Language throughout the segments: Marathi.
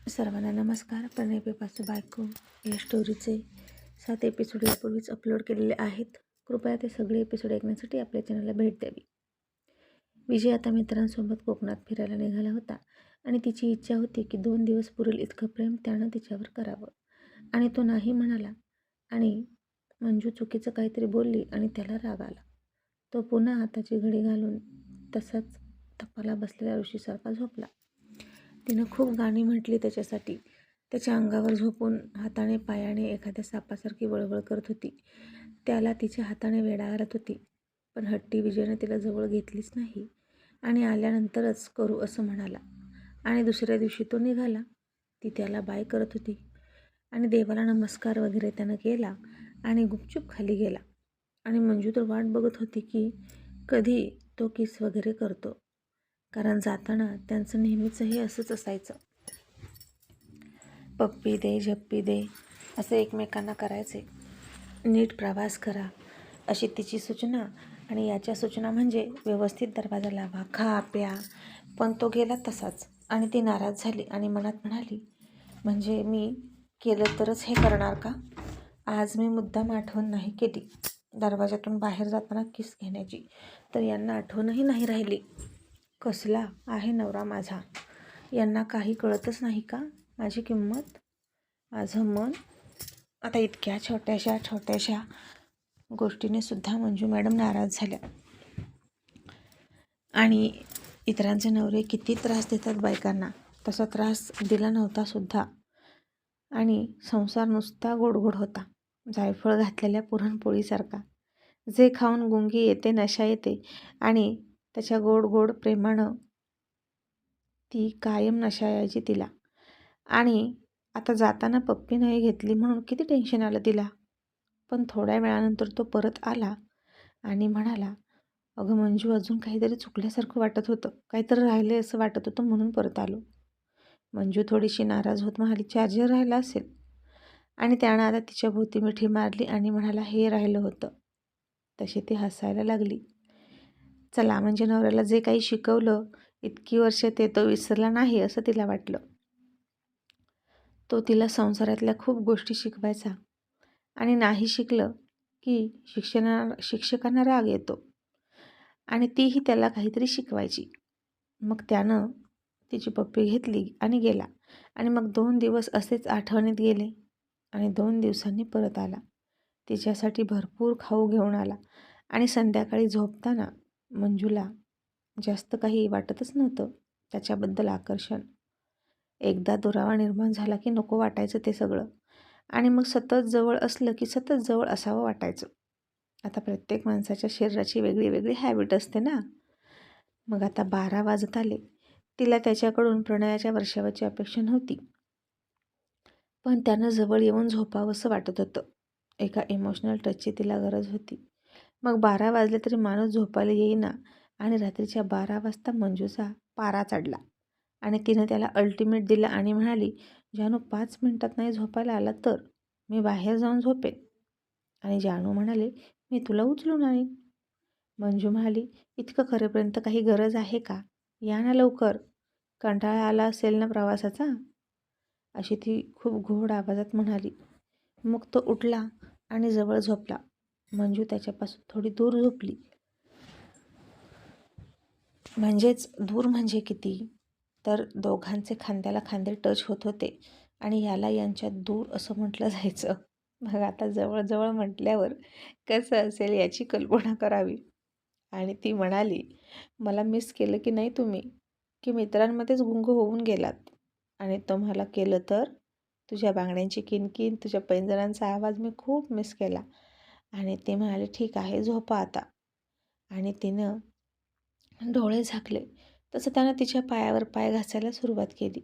सर्वांना नमस्कार. प्रणय पेपाचं बायको या स्टोरीचे 7 एपिसोड यापूर्वीच अपलोड केलेले आहेत. कृपया ते सगळे एपिसोड ऐकण्यासाठी आपल्या चॅनलला भेट द्यावी. विजय आता मित्रांसोबत कोकणात फिरायला निघाला होता आणि तिची इच्छा होती की 2 दिवस पुरेल इतकं प्रेम त्यानं तिच्यावर करावं आणि तो नाही म्हणाला आणि मंजू चुकीचं काहीतरी बोलली आणि त्याला राग आला. तो पुन्हा हाताची घडी घालून तसाच तपाला बसलेल्या ऋषीसारखा झोपला. तिनं खूप गाणी म्हटली त्याच्यासाठी. त्याच्या अंगावर झोपून हाताने पायाने एखाद्या सापासारखी वळवळ करत होती. त्याला तिच्या हाताने वेडा घालत होती. पण हट्टी विजयनं तिला जवळ घेतलीच नाही आणि आल्यानंतरच करू असं म्हणाला आणि दुसऱ्या दिवशी तो निघाला. ती त्याला बाय करत होती आणि देवाला नमस्कार वगैरे त्यानं केला आणि गुपचूप खाली गेला आणि मंजू तर वाट बघत होती की कधी तो किस वगैरे करतो, कारण जाताना त्यांचं नेहमीच हे असंच असायचं. पप्पी दे, झप्पी दे असं एकमेकांना करायचे. नीट प्रवास करा अशी तिची सूचना आणि याच्या सूचना म्हणजे व्यवस्थित दरवाजा लावा, खा प्या. पण तो गेला तसाच आणि ती नाराज झाली आणि मनात म्हणाली, म्हणजे मी केलं तरच हे करणार का? आज मी मुद्दाम आठवण नाही केली दरवाजातून बाहेर जाताना किस घेण्याची, तर यांना आठवणही नाही राहिली. कसला आहे नवरा माझा, यांना काही कळतच नाही का माझी किंमत, माझं मन. आता इतक्या छोट्याशा गोष्टीने सुद्धा मंजू मॅडम नाराज झाल्या. आणि इतरांचे नवरे किती त्रास देतात बायकांना, तसा त्रास दिला नव्हता सुद्धा. आणि संसार नुसता गोडगोड होता, जायफळ घातलेल्या पुरणपोळीसारखा. जे खाऊन गुंगी येते, नशा येते आणि त्याच्या गोड गोड प्रेमानं ती कायम नशा यायची तिला. आणि आता जाताना पप्पी नाही घेतली म्हणून किती टेन्शन आलं तिला. पण थोड्या वेळानंतर तो परत आला आणि म्हणाला, अगं मंजू, अजून काहीतरी चुकल्यासारखं वाटत होतं, काहीतरी राहिले असं वाटत होतं म्हणून परत आलो. मंजू थोडीशी नाराज होत म्हणाली, चार्जर राहिला असेल. आणि त्यानं आता तिच्या भोवती मिठी मारली आणि म्हणाला, हे राहिलं होतं. तशी ती हसायला लागली. चला, म्हणजे नवऱ्याला जे काही शिकवलं इतकी वर्ष ते तो विसरला नाही असं तिला वाटलं. तो तिला संसारातल्या खूप गोष्टी शिकवायचा आणि नाही शिकलं की शिक्षकांना राग येतो आणि तीही त्याला काहीतरी शिकवायची. मग त्यानं तिची पप्पी घेतली आणि गेला आणि मग 2 दिवस असेच आठवणीत गेले आणि 2 दिवसांनी परत आला. तिच्यासाठी भरपूर खाऊ घेऊन आला आणि संध्याकाळी झोपताना मंजूला जास्त काही वाटतच नव्हतं त्याच्याबद्दल आकर्षण. एकदा दुरावा निर्माण झाला की नको वाटायचं ते सगळं आणि मग सतत जवळ असलं की सतत जवळ असावं वाटायचं. आता प्रत्येक माणसाच्या शरीराची वेगळी वेगळी हॅबिट असते ना. मग आता 12 वाजत आले. तिला त्याच्याकडून प्रणयाच्या वर्षावाची अपेक्षा नव्हती, पण त्यानं जवळ येऊन झोपावंसं वाटत होतं. एका इमोशनल टचची तिला गरज होती. मग 12 वाजले तरी माणूस झोपायला येईना आणि रात्रीच्या 12 वाजता मंजूचा पारा चढला आणि तिनं त्याला अल्टिमेट दिला आणि म्हणाली, जानू 5 मिनिटात नाही झोपायला आला तर मी बाहेर जाऊन झोपेन. आणि जानू म्हणाले, मी तुला उचलून आणीन. मंजू म्हणाली, इतकं करेपर्यंत काही गरज आहे का? या ना लवकर, कंटाळा आला असेल ना प्रवासाचा, अशी ती खूप गोड आवाजात म्हणाली. मग तो उठला आणि जवळ झोपला. मंजू त्याच्यापासून थोडी दूर झोपली. म्हणजेच दूर म्हणजे किती, तर दोघांचे खांद्याला खांदे टच होत होते आणि याला यांच्यात दूर असं म्हटलं जायचं. मग आता जवळजवळ म्हटल्यावर कसं असेल याची कल्पना करावी. आणि ती म्हणाली, मला मिस केलं की नाही तुम्ही, की मित्रांमध्येच गुंग होऊन गेलात आणि तुम्हाला केलं तर तुझ्या बांगड्यांची किणकिण, तुझ्या पैंजणांचा आवाज मी खूप मिस केला. आणि ते म्हणाले, ठीक आहे झोपा आता. आणि तिनं डोळे झाकले तसं त्यानं तिच्या पायावर पाय घासायला सुरुवात केली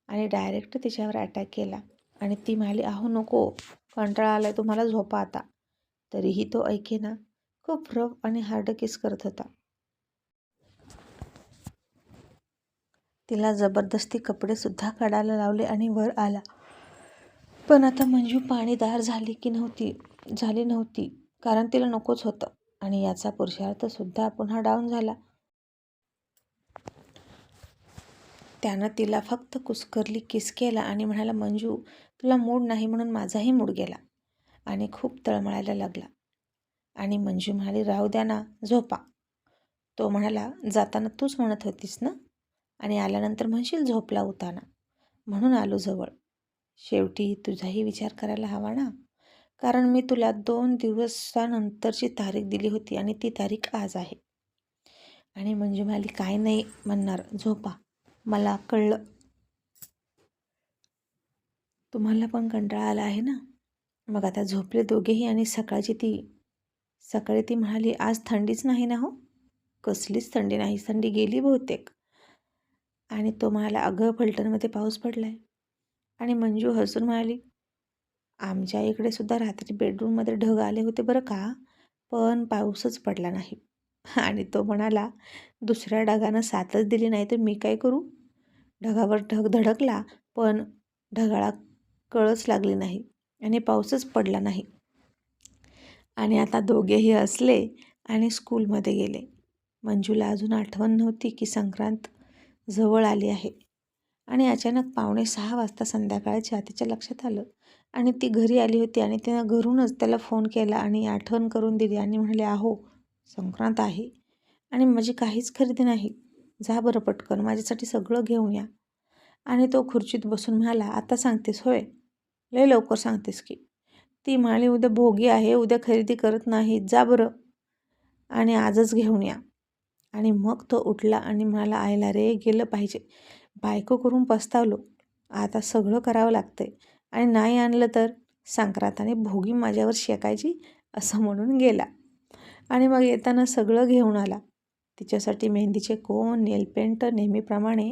आणि डायरेक्ट तिच्यावर अटॅक केला. आणि ती म्हणाली, अहो नको, कंटाळा आलाय तुम्हाला, झोपा आता. तरीही तो ऐकेना. खूप रफ आणि हार्ड किस करत होता. तिला जबरदस्ती कपडेसुद्धा काढायला लावले आणि वर आला. पण आता मंजू पाणीदार झाली नव्हती, कारण तिला नकोच होतं आणि याचा पुरुषार्थसुद्धा पुन्हा डाऊन झाला. त्यानं तिला फक्त कुस्करली किस केला आणि म्हणाला, मंजू तुला मूड नाही म्हणून माझाही मूड गेला. आणि खूप तळमळायला लागला. आणि मंजू म्हणाली, राहू द्या ना, झोपा. तो म्हणाला, जाताना तूच म्हणत होतीस ना आणि आल्यानंतर म्हणशील झोपला होता ना, म्हणून आलो जवळ. शेवटी तुझाही विचार करायला हवा ना, कारण मी तुला 2 दिवसानंतरची तारीख दिली होती आणि ती तारीख आज आहे. आणि मंजू म्हणाली, काय नाही म्हणणार, झोपा, मला कळलं. तुम्हाला पण कंटाळा आला आहे ना. मग आता झोपले दोघेही. आणि सकाळी ती म्हणाली, आज थंडीच नाही ना हो. कसलीच थंडी नाही, थंडी गेली बहुतेक. आणि तो म्हणाला, अगं फलटणमध्ये पाऊस पडलाय. आणि मंजू हसून म्हणाली, आमच्या इकडे सुद्धा रात्री बेडरूममध्ये ढग आले होते बरं का, पण पाऊसच पडला नाही. आणि तो म्हणाला, दुसऱ्या ढगानं साथच दिली नाही तर मी काय करू. ढगावर ढग धडकला पण ढगाळा कळच लागली नाही आणि पाऊसच पडला नाही. आणि आता दोघेही हसले आणि स्कूलमध्ये गेले. मंजूला अजून आठवण नव्हती की संक्रांत जवळ आली आहे. आणि अचानक 5:45 वाजता संध्याकाळच्या तिच्या लक्षात आलं. आणि ती घरी आली होती आणि तिनं घरूनच त्याला फोन केला आणि आठवण करून दिली आणि म्हणाले, अहो संक्रांत आहे आणि माझी काहीच खरेदी नाही, जा बरं पटकन माझ्यासाठी सगळं घेऊन या. आणि तो खुर्चीत बसून म्हणाला, आता सांगतेस होय, लय लवकर सांगतेस की. ती म्हणाली, उद्या भोगी आहे, उद्या खरेदी करत नाही, जा बरं आणि आजच घेऊन या. आणि मग तो उठला आणि म्हणाला, आयला रे, गेलं पाहिजे, बायको करून पस्तावलो, आता सगळं करावं लागतंय आणि नाही आणलं तर संक्रांत आणि भोगी माझ्यावर शेकायची, असं म्हणून गेला. आणि मग येताना सगळं घेऊन आला. तिच्यासाठी मेहंदीचे कोन, नेलपेंट, नेहमीप्रमाणे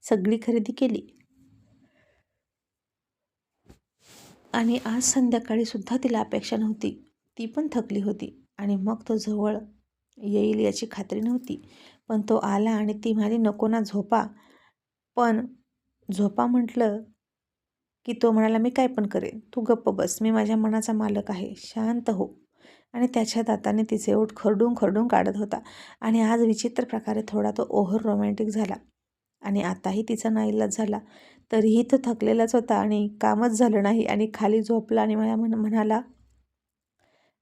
सगळी खरेदी केली. आणि आज संध्याकाळी सुद्धा तिला अपेक्षा नव्हती, ती पण थकली होती. आणि मग तो जवळ येईल याची खात्री नव्हती, पण तो आला आणि ती म्हणाली, नको ना, झोपा. पण झोपा म्हटलं की तो म्हणाला, मी काय पण करेन, तू गप्प बस, मी माझ्या मनाचा मालक आहे, शांत हो. आणि त्याच्या दाताने तिचे ओठ खरडून खरडून काढत होता. आणि आज विचित्र प्रकारे थोडा तो ओव्हर रोमॅन्टिक झाला. आणि आताही तिचा नाईलाज झाला, तरीही तो थकलेलाच होता आणि कामच झालं नाही. आणि खाली झोपला आणि म्हणाला,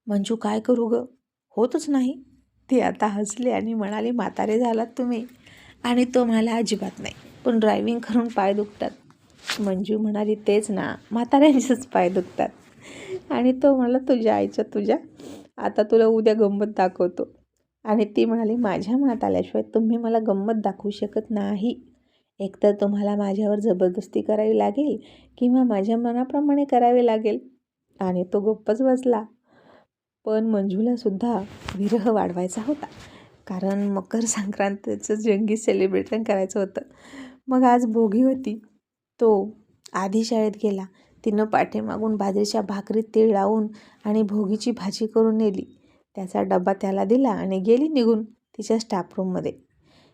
मंजू काय करू ग, होतच नाही. ती आता हसली आणि म्हणाली, म्हातारे झालात तुम्ही. आणि तो म्हणाला, अजिबात नाही, पण ड्रायव्हिंग करून पाय दुखतात. मंजू म्हणाली, तेच ना, म्हाताऱ्यांचेच पाय दुखतात. आणि तो म्हणाला, तुझ्या आता तुला उद्या गंमत दाखवतो. आणि ती म्हणाली, माझ्या मनात आल्याशिवाय तुम्ही मला गंमत दाखवू शकत नाही. एकतर तुम्हाला माझ्यावर जबरदस्ती करावी लागेल किंवा माझ्या मनाप्रमाणे करावे लागेल. आणि तो गप्पच बसला. पण मंजूला सुद्धा विरह वाढवायचा होता, कारण मकर संक्रांतीचं जंगी सेलिब्रेशन करायचं होतं. मग आज भोगी होती. तो आधी शाळेत गेला. तिनं पाठीमागून बाजरीच्या भाकरीत तीळ लावून आणि भोगीची भाजी करून नेली. त्याचा डबा त्याला दिला आणि गेली निघून तिच्या स्टाफरूममध्ये.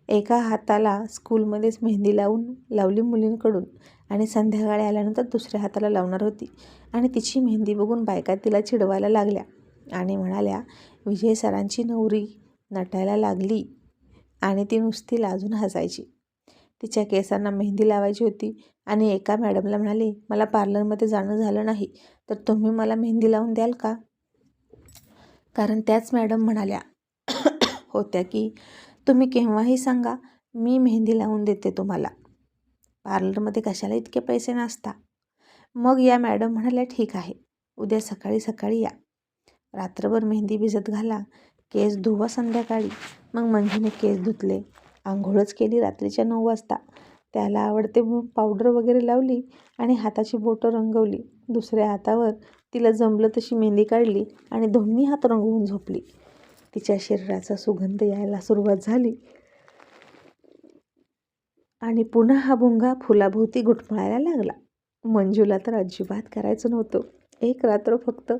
एका हाताला स्कूलमध्येच मेहंदी लावली मुलींकडून आणि संध्याकाळी आल्यानंतर दुसऱ्या हाताला लावणार होती. आणि तिची मेहंदी बघून बायका तिला चिडवायला लागल्या आणि म्हणाल्या, विजय सरांची नवरी नटायला लागली. आणि ती नुसती लाजून हसायची. तिच्या केसांना मेहंदी लावायची होती आणि एका मॅडमला म्हणाली, मला पार्लरमध्ये जाणं झालं नाही तर तुम्ही मला मेहंदी लावून द्याल का. कारण त्याच मॅडम म्हणाल्या होत्या की तुम्ही केव्हाही सांगा, मी मेहंदी लावून देते तुम्हाला, पार्लरमध्ये कशाला इतके पैसे नसता. मग या मॅडम म्हणाल्या, ठीक आहे, उद्या सकाळी सकाळी या, रात्रभर मेहंदी भिजत घाला, केस धुवा संध्याकाळी. मग मंजूने केस धुतले, आंघोळच केली रात्रीच्या 9 वाजता. त्याला आवडते म्हणून पावडर वगैरे लावली आणि हाताची बोटं रंगवली. दुसऱ्या हातावर तिला जमलं तशी मेहंदी काढली आणि दोन्ही हात रंगवून झोपली. तिच्या शरीराचा सुगंध यायला सुरुवात झाली आणि पुन्हा हा भुंगा फुलाभोवती घुटमळायला लागला. मंजूला तर अजिबात करायचं नव्हतं. एक रात्र फक्त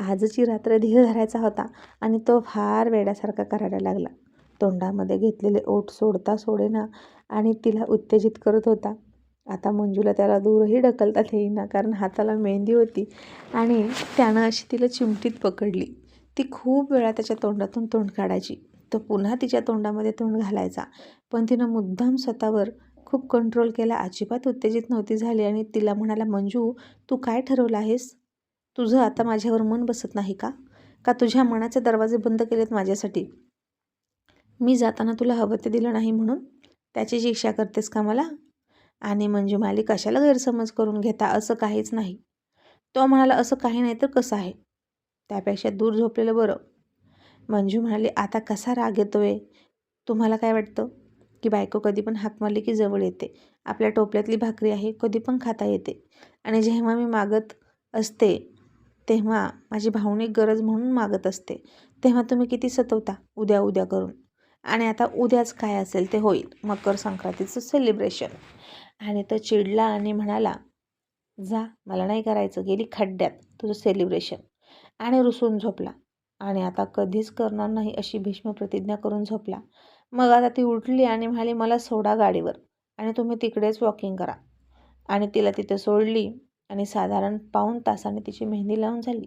आजची रात्र धीर धरायचा होता आणि तो फार वेड्यासारखा करायला लागला. तोंडामध्ये घेतलेले ओठ सोडता सोडेना आणि तिला उत्तेजित करत होता. आता मंजूला त्याला दूरही ढकलता येईना, कारण हाताला मेहंदी होती आणि त्यानं अशी तिला चिमटीत पकडली. ती खूप वेळा त्याच्या तोंडातून तोंड काढायची. तो पुन्हा तिच्या तोंडामध्ये तोंड घालायचा, पण तिनं मुद्दाम स्वतःवर खूप कंट्रोल केला, अजिबात उत्तेजित नव्हती झाली आणि तिला म्हणाला, मंजू तू काय ठरवलं आहेस? तुझं आता माझ्यावर मन बसत नाही का? का तुझ्या मनाचे दरवाजे बंद केलेत माझ्यासाठी? मी जाताना तुला हवं ते दिलं नाही म्हणून त्याची शिक्षा करतेस का मला? आणि मंजू म्हणाली, कशाला गैरसमज करून घेता, असं काहीच नाही. तो म्हणाला, असं काही नाही तर कसं आहे? त्यापेक्षा दूर झोपलेलं बरं. मंजू म्हणाली, आता कसा राग येतोय? तुम्हाला काय वाटतं की बायको कधी पण हाक मारली की जवळ येते? आपल्या टोपल्यातली भाकरी आहे, कधी पण खाता येते. आणि जेव्हा मी मागत असते तेव्हा माझी भावनिक गरज म्हणून मागत असते, तेव्हा तुम्ही किती सतवता उद्या उद्या करून. आणि आता उद्याच काय असेल ते होईल, मकर संक्रांतीचं सेलिब्रेशन. आणि तो चिडला आणि म्हणाला, जा, मला नाही करायचं, गेली खड्ड्यात तुझं सेलिब्रेशन. आणि रुसून झोपला. आणि आता कधीच करणार नाही अशी भीष्म प्रतिज्ञा करून झोपला. मग आता ती उठली आणि म्हणाली, मला सोडा गाडीवर आणि तुम्ही तिकडेच वॉकिंग करा. आणि तिला तिथे सोडली आणि साधारण पाऊण तासाने तिची मेहंदी लावून झाली.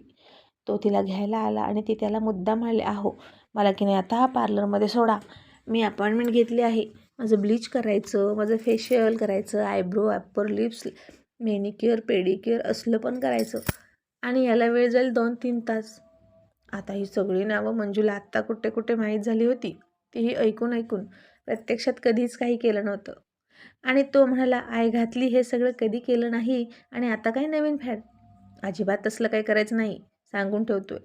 तो तिला घ्यायला आला आणि ती त्याला मुद्दाम म्हणाली, अहो मला की नाही आता पार्लरमध्ये सोडा, मी अपॉइंटमेंट घेतली आहे, माझं ब्लीच करायचं, माझं फेशियल करायचं, eyebrow, upper lips, manicure, pedicure असलं पण करायचं आणि याला वेळ जाईल 2-3 तास. आता ही सगळी नावं मंजूला आत्ता कुठे कुठे माहीत झाली होती. तीही ऐकून ऐकून, प्रत्यक्षात कधीच काही केलं नव्हतं. आणि तो म्हणाला, आय घातली हे सगळं कधी केलं नाही आणि आता काय नवीन फॅड? अजिबात तसलं काही करायचं नाही, सांगून ठेवतोय.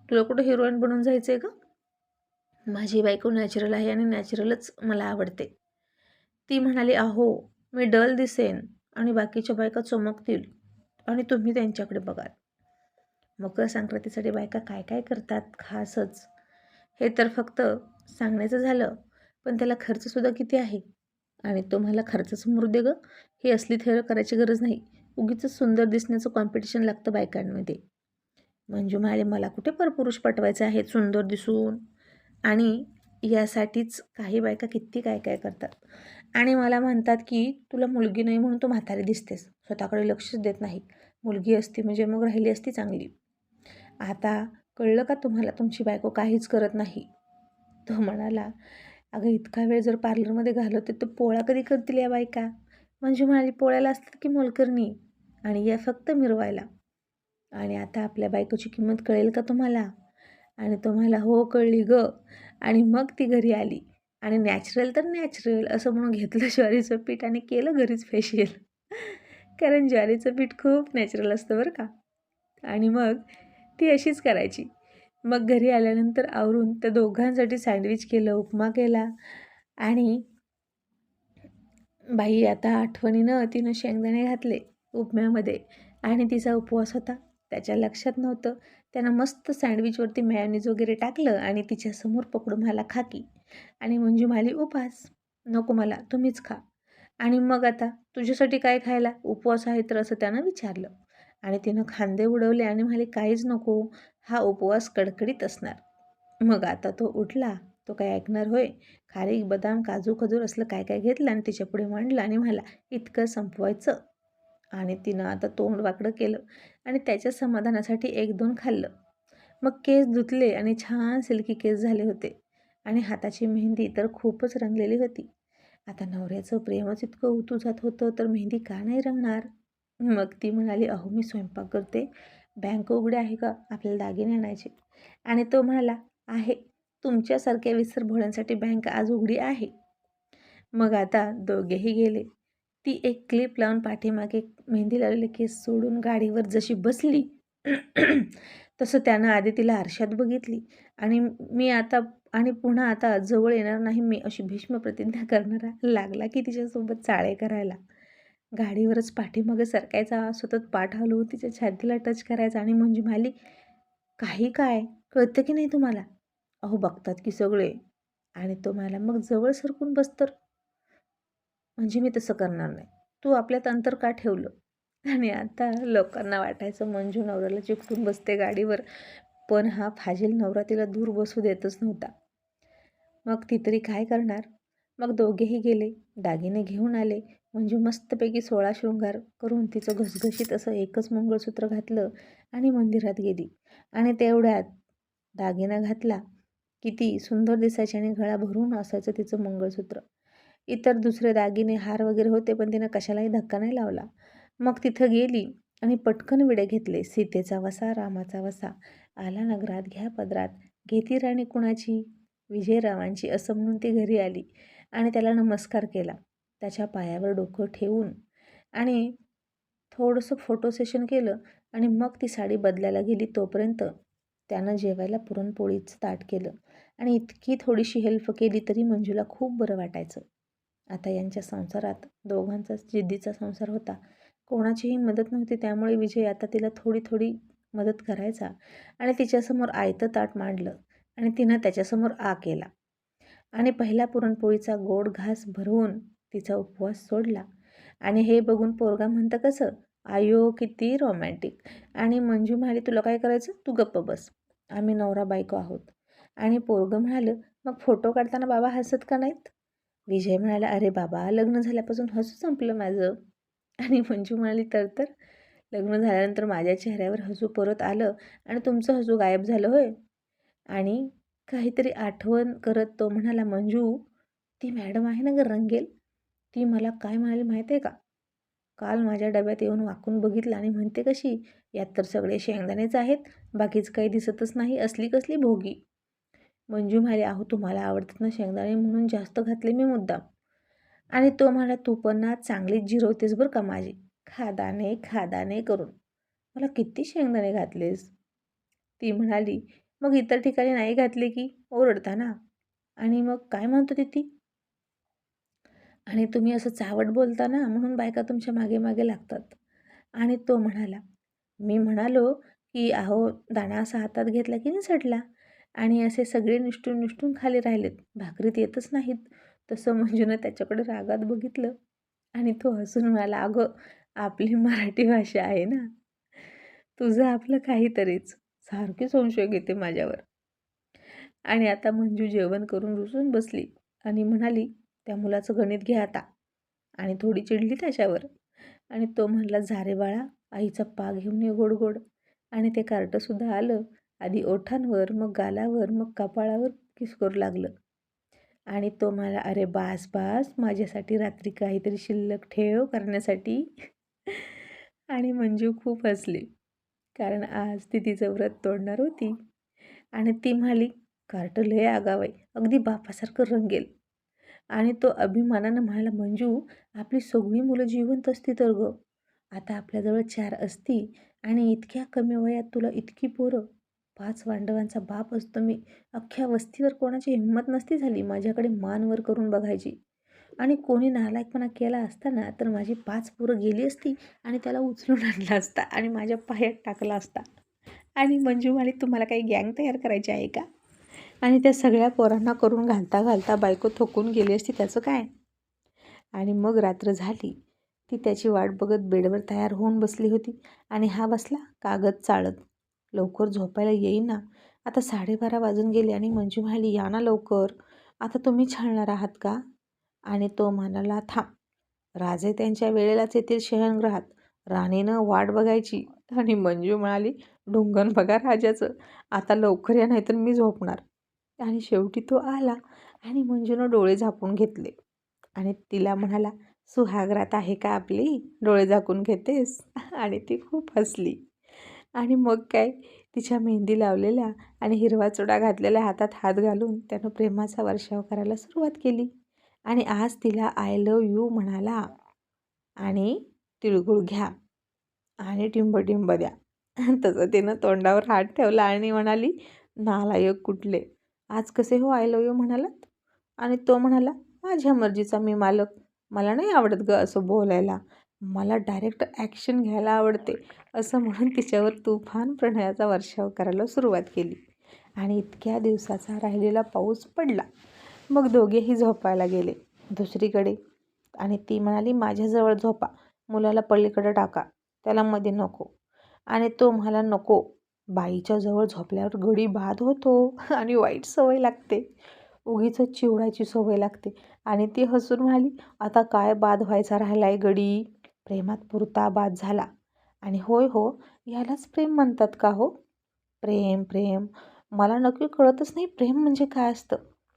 तुला कुठं हिरोईन बनून जायचं आहे का? माझी बायको नॅचरल आहे आणि नॅचरलच मला आवडते. ती म्हणाली, अहो मी डल दिसेन आणि बाकीच्या बायका चमकतील आणि तुम्ही त्यांच्याकडे बघाल. मकर संक्रांतीसाठी बायका काय काय करतात खासच, हे तर फक्त सांगण्याचं झालं, पण त्याला खर्चसुद्धा किती आहे. आणि तो मला खर्चाचं मुर्दे गं, ही असली थेअर करायची गरज नाही. उगीच सुंदर दिसण्याचं कॉम्पिटिशन लागतं बायकांमध्ये. मंजू म्हणाले, मला कुठे परपुरुष पटवायचे आहेत सुंदर दिसून. आणि यासाठीच काही बायका किती काय काय करतात. आणि मला म्हणतात की तुला मुलगी नाही म्हणून तू म्हातारी दिसतेस, स्वतःकडे लक्षच देत नाही. मुलगी असती म्हणजे मग राहिली असती चांगली. आता कळलं का तुम्हाला, तुमची बायको काहीच करत नाही? तो म्हणाला, अगं इतका वेळ जर पार्लरमध्ये घालवते तर पोळा कधी करतील या बायका? मंजू म्हणाली, पोळ्याला असतात की मोलकरणी आणि या फक्त मिरवायला. आणि आता आपल्या बायकोची किंमत कळेल का तुम्हाला? आणि तो म्हणाला, हो कळली गं. आणि मग ती घरी आली आणि नॅचरल तर नॅचरल असं म्हणून घेतलं ज्वारीचं पीठ आणि केलं घरीच फेशियल. कारण ज्वारीचं पीठ खूप नॅचरल असतं बरं का. आणि मग ती अशीच करायची. मग घरी आल्यानंतर आवरून त्या दोघांसाठी सँडविच केलं, उपमा केला. आणि बाई आता आठवणीनं तिनं शेंगदाणे घातले उपम्यामध्ये आणि तिचा उपवास होता, त्याच्या लक्षात नव्हतं. त्यानं मस्त सँडविचवरती मेयोनीज वगैरे टाकलं आणि तिच्यासमोर पकडून मला खा की. आणि मंजू म्हणाली, उपास नको मला, तुम्हीच खा. आणि मग आता तुझ्यासाठी काय खायला, उपवास आहे तर, असं त्यानं विचारलं. आणि तिनं खांदे उडवले आणि म्हणाले, काहीच नको, हा उपवास कडकडीत असणार. मग आता तो उठला, तो काय ऐकणार होय? खारीक, बदाम, काजू, खजूर असलं काय काय घेतलं आणि तिच्यापुढे मांडलं आणि म्हणाला, इतकं संपवायचं? आणि तिनं आता तोंड वाकडं केलं आणि त्याच्या समाधानासाठी 1-2 खाल्लं. मग केस धुतले आणि छान सिल्की केस झाले होते आणि हाताची मेहंदी तर खूपच रंगलेली होती. आता नवऱ्याचं प्रेमच इतकं उतू जात होतं तर मेहंदी का नाही रंगणार? मग ती म्हणाली, अहो मी स्वयंपाक करते, बँक उघडे आहे का, आपल्याला दागिने आणायचे. आणि तो म्हणाला, आहे, तुमच्यासारख्या विसर भोळ्यांसाठी बँक आज उघडी आहे. मग आता दोघेही गेले. ती एक क्लिप लावून पाठीमागे मेहंदी लावलेले केस सोडून गाडीवर जशी बसली तसं त्यानं आधी तिला आरशात बघितली. आणि पुन्हा आता जवळ येणार नाही मी अशी भीष्म प्रतिज्ञा करणारा लागला की तिच्यासोबत चाळे करायला. गाडीवरच पाठीमागे सरकायचा, सतत पाठ हलवून तिच्या छातीला टच करायचा. आणि मंजू म्हणाली, काही काय कळतं की नाही तुम्हाला? अहो बघतात की सगळे. आणि तो म्हणाला, मग जवळ सरकून बस तर. म्हणजे मी तसं करणार नाही, तू आपल्यात अंतर का ठेवलं? आणि आता लोकांना वाटायचं मंजू नवऱ्याला चिकटून बसते गाडीवर, पण हा फाजील नवरा तिला दूर बसू देतच नव्हता. मग ती तरी काय करणार? मग दोघेही गेले, दागिने घेऊन आले. मंजू मस्तपैकी 16 शृंगार करून तिचं घसघशीत असं एकच मंगळसूत्र घातलं आणि मंदिरात गेली. आणि तेवढ्यात दागिना घातला, किती सुंदर दिसायची आणि गळा भरून असायचं तिचं मंगळसूत्र. इतर दुसरे दागिने हार वगैरे होते, पण तिनं कशालाही धक्का नाही लावला. मग तिथं गेली आणि पटकन विडे घेतले. सीतेचा वसा रामाचा वसा, आला नगरात घ्या पदरात, घेती राणी कुणाची विजयरावांची, असं म्हणून ती घरी आली आणि त्याला नमस्कार केला त्याच्या पायावर डोकं ठेवून, आणि थोडंसं फोटो सेशन केलं आणि मग ती साडी बदलायला गेली. तोपर्यंत त्यानं जेवायला पुरणपोळीचं ताट केलं आणि इतकी थोडीशी हेल्प केली तरी मंजूला खूप बरं वाटायचं. आता यांच्या संसारात दोघांचा जिद्दीचा संसार होता. कोणाचीही मदत नव्हती, त्यामुळे विजय आता तिला थोडी थोडी मदत करायचा आणि तिच्यासमोर आयतं ताट मांडलं आणि तिनं त्याच्यासमोर केला आणि पहिला पुरणपोळीचा गोड घास भरवून तिचा उपवास सोडला. आणि हे बघून पोरगा म्हणतं कसं, आयो किती रोमॅन्टिक. आणि मंजू म्हणाली, तुला काय करायचं, तू गप्प बस, आम्ही नवरा बायको आहोत. आणि पोरगं म्हणालं, मग फोटो काढताना बाबा हसत का नाहीत? विजय म्हणाला, अरे बाबा, लग्न झाल्यापासून हसू संपलं माझं. आणि मंजू म्हणाली, तर लग्न झाल्यानंतर माझ्या चेहऱ्यावर हसू परत आलं आणि तुमचं हसू गायब झालं होय? आणि काहीतरी आठवण करत तो म्हणाला, मंजू, ती मॅडम आहे ना ग रंगेल, ती मला काय म्हणाली माहिती आहे का? काल माझ्या डब्यात येऊन वाकून बघितलं आणि म्हणते कशी, यात तर सगळे शेंगदाणेच आहेत, बाकीच काही दिसतच नाही, असली कसली भोगी. मंजू म्हणाली, अहो तुम्हाला आवडतात ना शेंगदाणे, म्हणून जास्त घातले मी मुद्दाम. आणि तो म्हणाला, तू पण ना चांगलीच जिरवतेस बरं का माझी, खादाने खादाने करून मला किती शेंगदाणे घातलेस. ती म्हणाली, मग इतर ठिकाणी नाही घातले की ओरडता ना. आणि मग काय म्हणतो ती, आणि तुम्ही असं चावट बोलता ना, म्हणून बायका तुमच्या मागे मागे लागतात. आणि तो म्हणाला, मी म्हणालो की अहो दाणा असा हातात घेतला की निसटला, आणि असे सगळे निष्ठून निष्ठून खाली राहिलेत, भाकरीत येतच नाहीत. तसं मंजूनं त्याच्याकडे रागात बघितलं आणि तो हसून म्हणाला, अगं आपली मराठी भाषा आहे ना, तुझं आपलं काहीतरीच, सारखी संशय घेते माझ्यावर. आणि आता मंजू जेवण करून रुसून बसली आणि म्हणाली, त्या मुलाचं गणित घे आता. आणि थोडी चिडली त्याच्यावर. आणि तो म्हणला, झारे बाळा, आईचा पा घेऊन ये गोड गोड. आणि ते कार्टंसुद्धा आलं. आधी ओठांवर, मग गालावर, मग कपाळावर किस करू लागलं. आणि तो म्हणाला, अरे बास बास, माझ्यासाठी रात्री काहीतरी शिल्लक ठेव करण्यासाठी. आणि मंजू खूप हसली, कारण आज ती तिचं व्रत तोडणार होती. आणि ती म्हणाली, कार्ट लय आगाव आहे, अगदी बापासारखं रंगेल. आणि तो अभिमानानं म्हणाला, मंजू, आपली सगळी मुलं जिवंत असती तर गं, आता आपल्याजवळ 4 असती, आणि इतक्या कमी वयात तुला इतकी पोरं. 5 वांडवांचा बाप असतो मी, अख्ख्या वस्तीवर कोणाची हिंमत नसती झाली माझ्याकडे मान वर करून बघायची. आणि कोणी नालायकपणा केला असता ना, तर माझी 5 पोरं गेली असती आणि त्याला उचलून आणला असता आणि माझ्या पायात टाकला असता. आणि मंजू म्हणाली, तुम्हाला काही गँग तयार करायची आहे का? आणि त्या सगळ्या पोरांना करून घालता घालता बायको थकून गेली असती, त्याचं काय. आणि मग रात्र झाली. ती त्याची वाट बघत बेडवर तयार होऊन बसली होती आणि हा बसला कागद चाळत. लवकर झोपायला येईना. आता 12:30 वाजून गेले आणि मंजू म्हणाली, या ना लवकर, आता तुम्ही छळणार आहात का? आणि तो म्हणाला, थांब, राजे त्यांच्या वेळेलाच येतील शयनगृहात, राणीनं वाट बघायची. आणि मंजू म्हणाली, ढुंगण बघा राजाचं, आता लवकर या नाहीतर मी झोपणार. आणि शेवटी तो आला आणि मंजूनं डोळे झाकून घेतले आणि तिला म्हणाला, सुहागरात आहे का आपली, डोळे झाकून घेतेस? आणि ती खूप हसली. आणि मग काय, तिच्या मेहंदी लावलेल्या आणि हिरवा चुडा घातलेल्या हातात हात घालून त्यानं प्रेमाचा वर्षाव करायला सुरुवात केली. आणि आज तिला आय लव्ह यू म्हणाला, आणि तिळगुळ घ्या आणि टिंब द्या. तसं तिनं तोंडावर हात ठेवला आणि म्हणाली, नालायक कुठले, आज कसे हो आय लव्ह यू म्हणालात? आणि तो म्हणाला, माझ्या मर्जीचा मी मालक, मला नाही आवडत ग असं बोलायला, मला डायरेक्ट ॲक्शन घ्यायला आवडते, असं म्हणून तिच्यावर तुफान प्रणयाचा वर्षाव करायला सुरुवात केली. आणि इतक्या दिवसाचा राहिलेला पाऊस पडला. मग दोघेही झोपायला गेले दुसरीकडे. आणि ती म्हणाली, माझ्याजवळ झोपा, मुलाला पलीकडे टाका, त्याला मध्ये नको. आणि तो म्हणाला, नको, बाईच्या जवळ झोपल्यावर गडी बाद होतो आणि वाईट सवय लागते, उगीच चिवडायची सवय लागते. आणि ती हसून म्हणाली, आता काय बाद व्हायचा राहिलाय गडी, प्रेमात पुरता बाद झाला. आणि होय हो, यालाच प्रेम म्हणतात का हो? प्रेम प्रेम मला नक्की कळतच नाही, प्रेम म्हणजे काय असतं?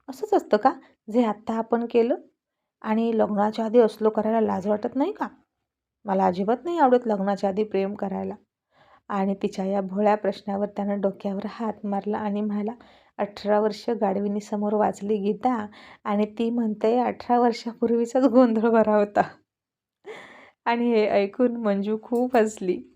असंच असतं का जे आत्ता आपण केलं? आणि लग्नाच्या आधी असलो करायला लाज वाटत नाही का? मला अजिबात नाही आवडत लग्नाच्या आधी प्रेम करायला. आणि तिच्या या भोळ्या प्रश्नावर त्यानं डोक्यावर हात मारला आणि म्हणाला, 18 वर्ष गाढविणीसमोर वाचली गीता आणि ती म्हणते 18 वर्षापूर्वीचाच गोंधळ बरा होता. आणि हे ऐकून मंजू खूप हसली.